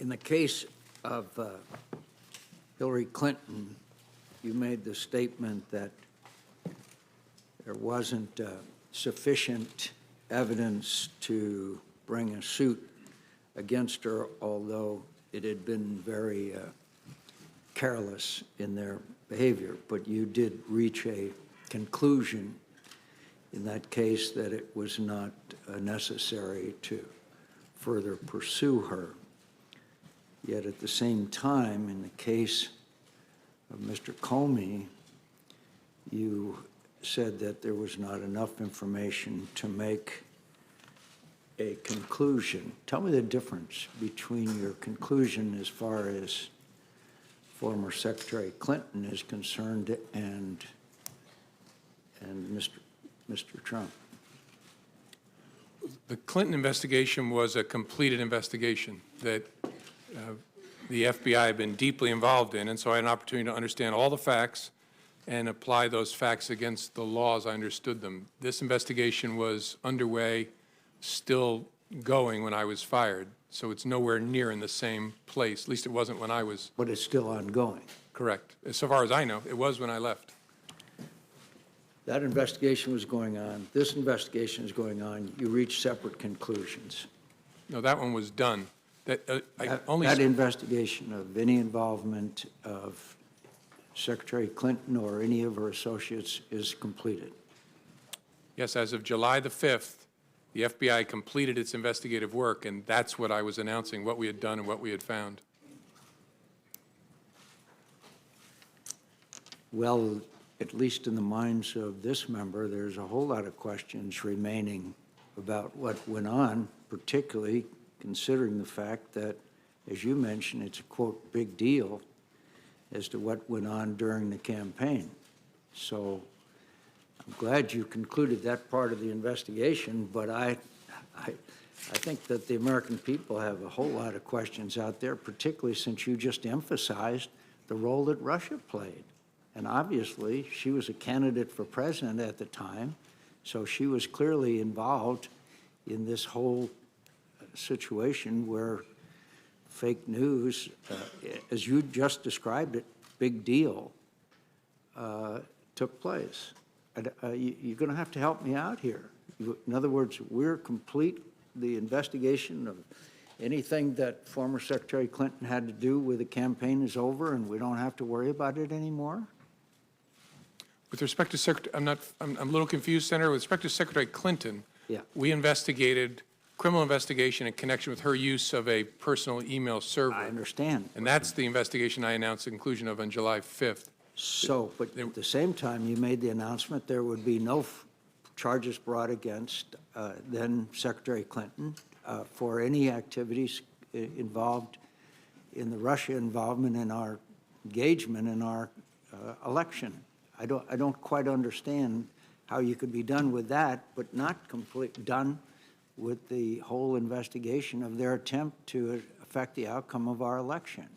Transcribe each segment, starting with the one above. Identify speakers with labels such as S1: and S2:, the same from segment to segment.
S1: In the case of Hillary Clinton, you made the statement that there wasn't sufficient evidence to bring a suit against her, although it had been very careless in their behavior. But you did reach a conclusion in that case that it was not necessary to further pursue her. Yet at the same time, in the case of Mr. Comey, you said that there was not enough information to make a conclusion. Tell me the difference between your conclusion as far as former Secretary Clinton is concerned and Mr. Trump.
S2: The Clinton investigation was a completed investigation that the FBI had been deeply involved in, and so I had an opportunity to understand all the facts and apply those facts against the laws I understood them. This investigation was underway, still going when I was fired, so it's nowhere near in the same place. At least it wasn't when I was.
S1: But it's still ongoing.
S2: Correct. So far as I know, it was when I left.
S1: That investigation was going on. This investigation is going on. You reached separate conclusions.
S2: No, that one was done. That
S1: investigation of any involvement of Secretary Clinton or any of her associates is completed.
S2: Yes, as of July the 5th, the FBI completed its investigative work, and that's what I was announcing, what we had done and what we had found.
S1: Well, at least in the minds of this member, there's a whole lot of questions remaining about what went on, particularly considering the fact that, as you mentioned, it's a, quote, big deal as to what went on during the campaign. So I'm glad you concluded that part of the investigation, but I think that the American people have a whole lot of questions out there, particularly since you just emphasized the role that Russia played. And obviously, she was a candidate for president at the time, so she was clearly involved in this whole situation where fake news, as you just described it, big deal, took place. You're going to have to help me out here. In other words, we're complete the investigation of anything that former Secretary Clinton had to do with the campaign is over, and we don't have to worry about it anymore?
S2: With respect to Secretary, I'm a little confused, Senator. With respect to Secretary Clinton, we investigated criminal investigation in connection with her use of a personal email server.
S1: I understand.
S2: And that's the investigation I announced the conclusion of on July 5th.
S1: So, but at the same time, you made the announcement there would be no charges brought against then Secretary Clinton for any activities involved in the Russia involvement in our engagement in our election. I don't quite understand how you could be done with that, but not done with the whole investigation of their attempt to affect the outcome of our election.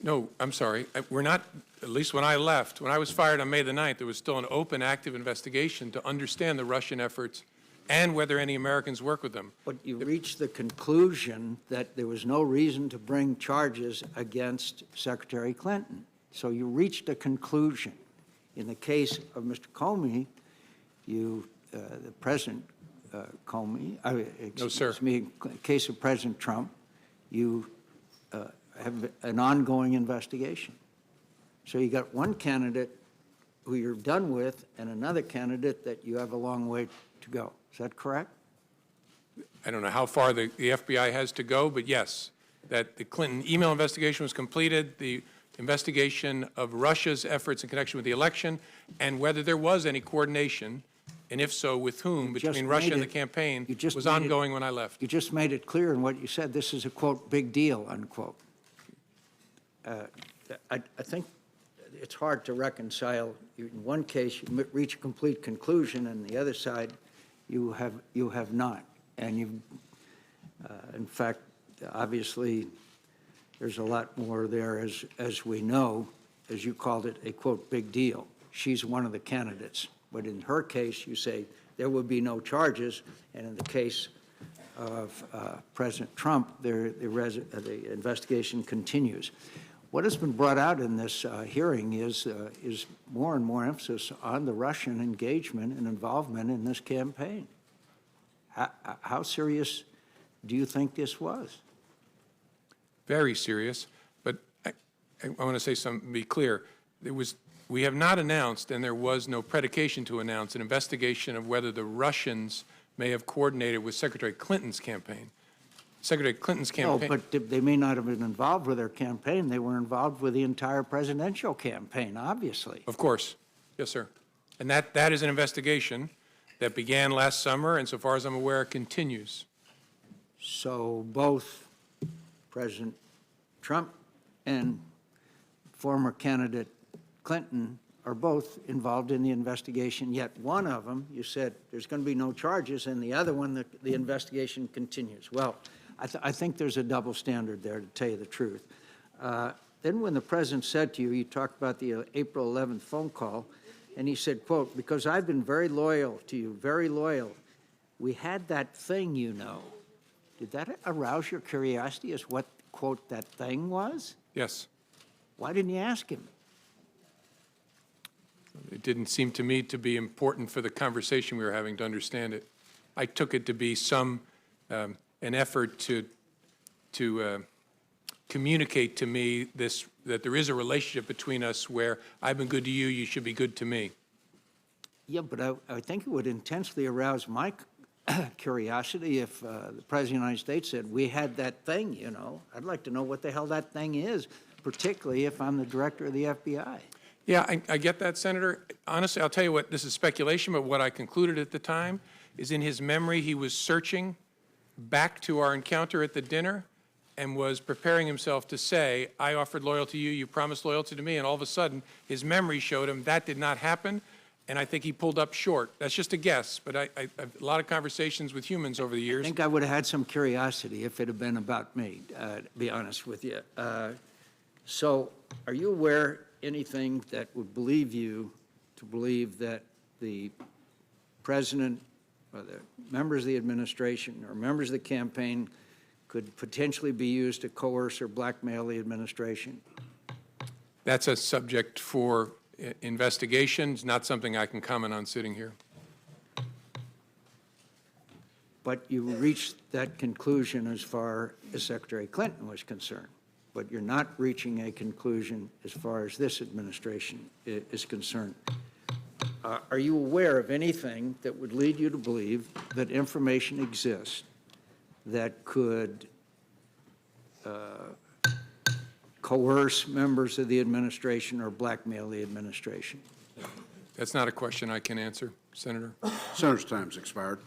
S2: No, I'm sorry. We're not, at least when I left, when I was fired on May the 9th, there was still an open, active investigation to understand the Russian efforts and whether any Americans work with them.
S1: But you reached the conclusion that there was no reason to bring charges against Secretary Clinton. So you reached a conclusion. In the case of Mr. Comey, the President Comey, excuse me, in the case of President Trump, you have an ongoing investigation. So you got one candidate who you're done with and another candidate that you have a long way to go. Is that correct?
S2: I don't know how far the FBI has to go, but yes, that the Clinton email investigation was completed, the investigation of Russia's efforts in connection with the election, and whether there was any coordination, and if so, with whom, between Russia and the campaign, was ongoing when I left.
S1: You just made it clear in what you said. This is a, quote, big deal, unquote. I think it's hard to reconcile. In one case, you reach a complete conclusion, and the other side, you have not. And you've, in fact, obviously, there's a lot more there, as we know, as you called it, a, quote, big deal. She's one of the candidates. But in her case, you say there would be no charges, and in the case of President Trump, the investigation continues. What has been brought out in this hearing is more and more emphasis on the Russian engagement and involvement in this campaign. How serious do you think this was?
S2: Very serious, but I want to say something, be clear. We have not announced, and there was no predication to announce, an investigation of whether the Russians may have coordinated with Secretary Clinton's campaign. Secretary Clinton's campaign.
S1: No, but they may not have been involved with their campaign. They were involved with the entire presidential campaign, obviously.
S2: Of course. Yes, sir. And that is an investigation that began last summer, and so far as I'm aware, continues.
S1: So both President Trump and former candidate Clinton are both involved in the investigation, yet one of them, you said there's going to be no charges, and the other one, the investigation continues. Well, I think there's a double standard there, to tell you the truth. Then when the president said to you, you talked about the April 11th phone call, and he said, quote, because I've been very loyal to you, very loyal. We had that thing, you know. Did that arouse your curiosity as what, quote, that thing was?
S2: Yes.
S1: Why didn't you ask him?
S2: It didn't seem to me to be important for the conversation we were having to understand it. I took it to be an effort to communicate to me that there is a relationship between us where I've been good to you, you should be good to me.
S1: Yeah, but I think it would intensely arouse my curiosity if the President of the United States said, we had that thing, you know. I'd like to know what the hell that thing is, particularly if I'm the director of the FBI.
S2: Yeah, I get that, Senator. Honestly, I'll tell you what, this is speculation, but what I concluded at the time is in his memory he was searching back to our encounter at the dinner and was preparing himself to say, I offered loyalty to you, you promised loyalty to me, and all of a sudden his memory showed him that did not happen, and I think he pulled up short. That's just a guess, but I've a lot of conversations with humans over the years.
S1: I think I would have had some curiosity if it had been about me, to be honest with you. So are you aware anything that would believe you to believe that the president or the members of the administration or members of the campaign could potentially be used to coerce or blackmail the administration?
S2: That's a subject for investigations, not something I can comment on sitting here.
S1: But you reached that conclusion as far as Secretary Clinton was concerned. But you're not reaching a conclusion as far as this administration is concerned. Are you aware of anything that would lead you to believe that information exists that could coerce members of the administration or blackmail the administration?
S2: That's not a question I can answer, Senator.
S3: Senator's time's expired.